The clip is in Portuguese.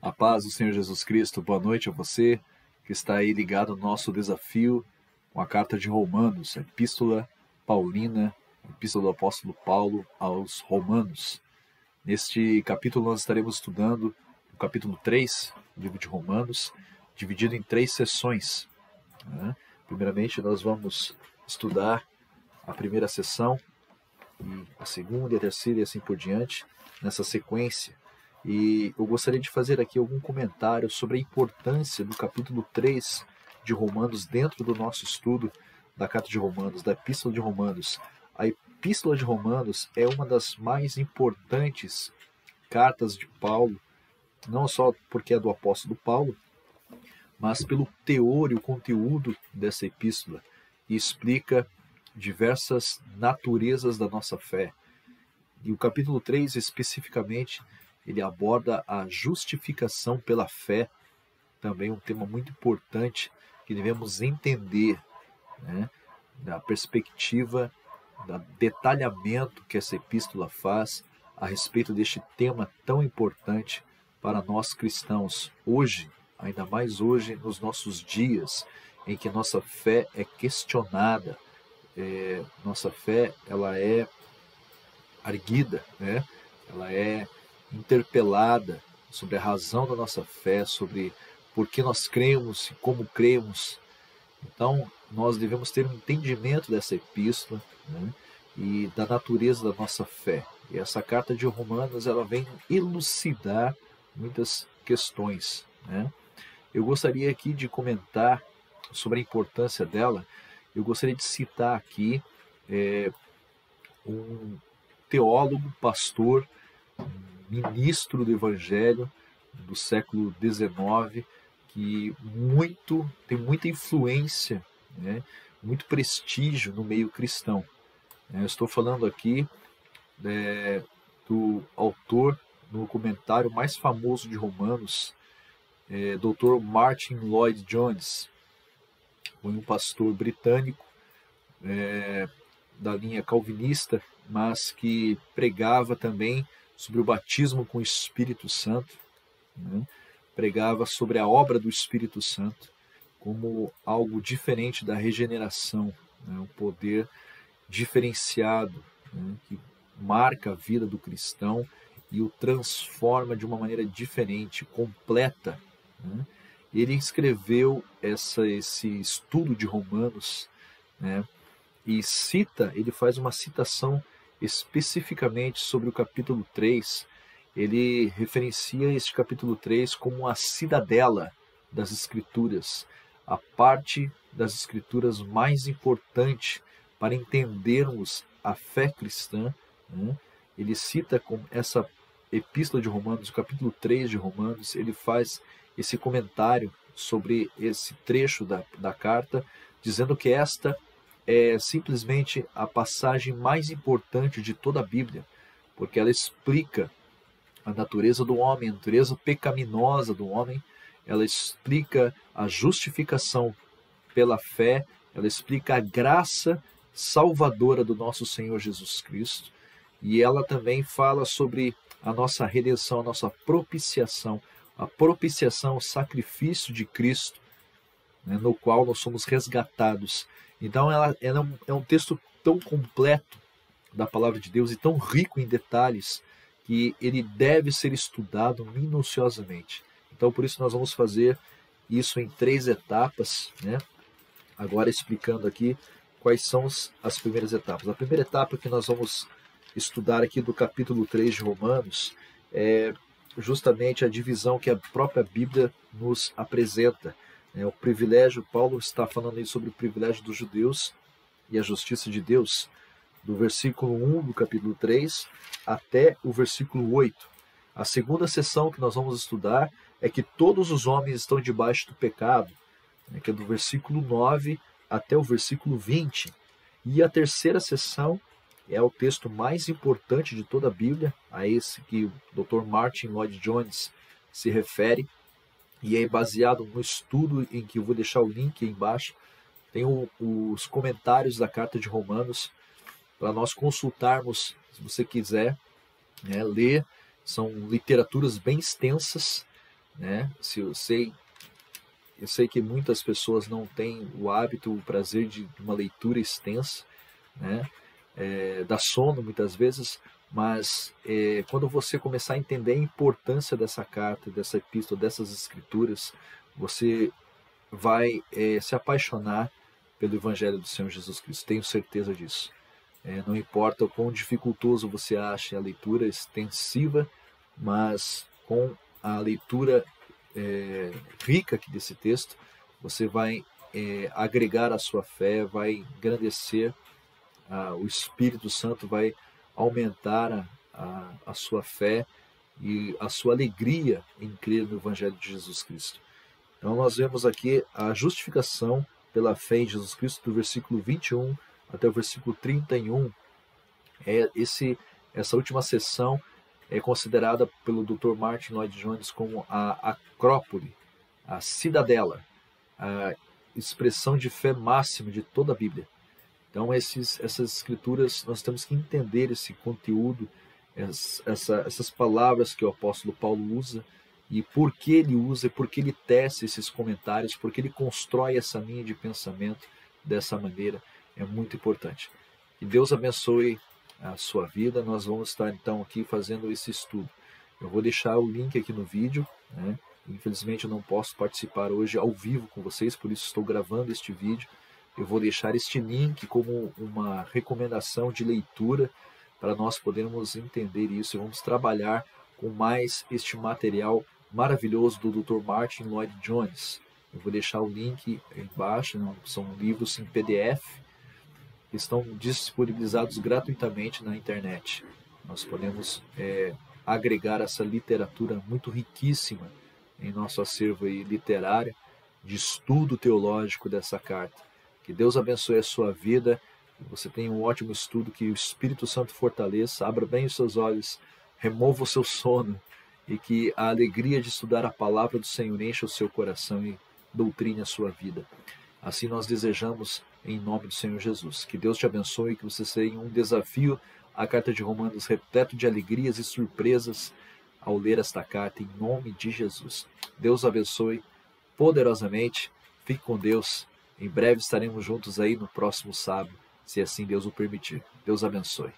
A paz do Senhor Jesus Cristo, boa noite a você que está aí ligado ao nosso desafio com a carta de Romanos, a Epístola Paulina, a Epístola do Apóstolo Paulo aos Romanos. Neste capítulo nós estaremos estudando o capítulo 3 do livro de Romanos, dividido em 3 sessões. Primeiramente nós vamos estudar a primeira sessão, e a segunda e a terceira e assim por diante, nessa sequência. E eu gostaria de fazer aqui algum comentário sobre a importância do capítulo 3 de Romanos dentro do nosso estudo da carta de Romanos, da Epístola de Romanos. A Epístola de Romanos é uma das mais importantes cartas de Paulo, não só porque é do apóstolo Paulo, mas pelo teor e o conteúdo dessa epístola, e explica diversas naturezas da nossa fé. E o capítulo 3, especificamente, ele aborda a justificação pela fé, também um tema muito importante que devemos entender, da perspectiva, do detalhamento que essa epístola faz a respeito deste tema tão importante para nós cristãos, hoje, ainda mais hoje, nos nossos dias, em que nossa fé é questionada, nossa fé ela é arguida, ela é interpelada sobre a razão da nossa fé, sobre por que nós cremos e como cremos. Então, nós devemos ter um entendimento dessa epístola, e da natureza da nossa fé. E essa carta de Romanos, ela vem elucidar muitas questões. Eu gostaria aqui de comentar sobre a importância dela. Eu gostaria de citar aqui um teólogo, pastor, ministro do Evangelho do século XIX, que tem muita influência, muito prestígio no meio cristão. Eu estou falando aqui do autor no comentário mais famoso de Romanos, Dr. Martin Lloyd-Jones. Foi um pastor britânico da linha calvinista, mas que pregava também sobre o batismo com o Espírito Santo, pregava sobre a obra do Espírito Santo como algo diferente da regeneração, um poder diferenciado, que marca a vida do cristão e o transforma de uma maneira diferente, completa. Ele escreveu esse estudo de Romanos, e ele faz uma citação especificamente sobre o capítulo 3, ele referencia este capítulo 3 como a cidadela das Escrituras, a parte das Escrituras mais importante para entendermos a fé cristã. Ele cita com essa epístola de Romanos, o capítulo 3 de Romanos, ele faz esse comentário sobre esse trecho da carta, dizendo que esta é simplesmente a passagem mais importante de toda a Bíblia, porque ela explica a natureza do homem, a natureza pecaminosa do homem, ela explica a justificação pela fé, ela explica a graça salvadora do nosso Senhor Jesus Cristo, e ela também fala sobre a nossa redenção, a nossa propiciação, o sacrifício de Cristo, no qual nós somos resgatados. Então ela é um texto tão completo da palavra de Deus e tão rico em detalhes que ele deve ser estudado minuciosamente. Então por isso nós vamos fazer isso em 3 etapas, agora explicando aqui quais são as primeiras etapas. A primeira etapa que nós vamos estudar aqui do capítulo 3 de Romanos é justamente a divisão que a própria Bíblia nos apresenta. O privilégio, Paulo está falando aí sobre o privilégio dos judeus e a justiça de Deus, do versículo 1 do capítulo 3 até o versículo 8. A segunda sessão que nós vamos estudar é que todos os homens estão debaixo do pecado, que é do versículo 9 até o versículo 20. E a terceira sessão é o texto mais importante de toda a Bíblia, a esse que o Dr. Martin Lloyd-Jones se refere, e é baseado no estudo em que eu vou deixar o link aí embaixo. Tem os comentários da carta de Romanos para nós consultarmos, se você quiser ler. São literaturas bem extensas, né? Se eu sei que muitas pessoas não têm o hábito, o prazer de uma leitura extensa, né? Dá sono muitas vezes, mas quando você começar a entender a importância dessa carta, dessa epístola, dessas escrituras, você vai se apaixonar pelo Evangelho do Senhor Jesus Cristo, tenho certeza disso. Não importa o quão dificultoso você ache a leitura extensiva, mas com a leitura rica aqui desse texto, você vai agregar a sua fé, vai engrandecer, o Espírito Santo vai aumentar a sua fé e a sua alegria em crer no Evangelho de Jesus Cristo. Então nós vemos aqui a justificação pela fé em Jesus Cristo, do versículo 21 até o versículo 31. Essa última sessão é considerada pelo Dr. Martin Lloyd-Jones como a acrópole, a cidadela, a expressão de fé máxima de toda a Bíblia. Então essas escrituras, nós temos que entender esse conteúdo, essas palavras que o apóstolo Paulo usa, e por que ele usa, por que ele tece esses comentários, por que ele constrói essa linha de pensamento dessa maneira, é muito importante. Que Deus abençoe a sua vida. Nós vamos estar então aqui fazendo esse estudo. Eu vou deixar o link aqui no vídeo, né? Infelizmente eu não posso participar hoje ao vivo com vocês, por isso estou gravando este vídeo. Eu vou deixar este link como uma recomendação de leitura para nós podermos entender isso e vamos trabalhar com mais este material maravilhoso do Dr. Martin Lloyd-Jones. Eu vou deixar o link embaixo, né? São livros em PDF que estão disponibilizados gratuitamente na internet. Nós podemos agregar essa literatura muito riquíssima em nosso acervo literário de estudo teológico dessa carta. Que Deus abençoe a sua vida, que você tenha um ótimo estudo, que o Espírito Santo fortaleça, abra bem os seus olhos, remova o seu sono e que a alegria de estudar a palavra do Senhor encha o seu coração e doutrine a sua vida. Assim nós desejamos em nome do Senhor Jesus. Que Deus te abençoe, que você tenha um desafio, a carta de Romanos repleto de alegrias e surpresas ao ler esta carta em nome de Jesus. Deus abençoe poderosamente, fique com Deus. Em breve estaremos juntos aí no próximo sábado, se assim Deus o permitir. Deus abençoe.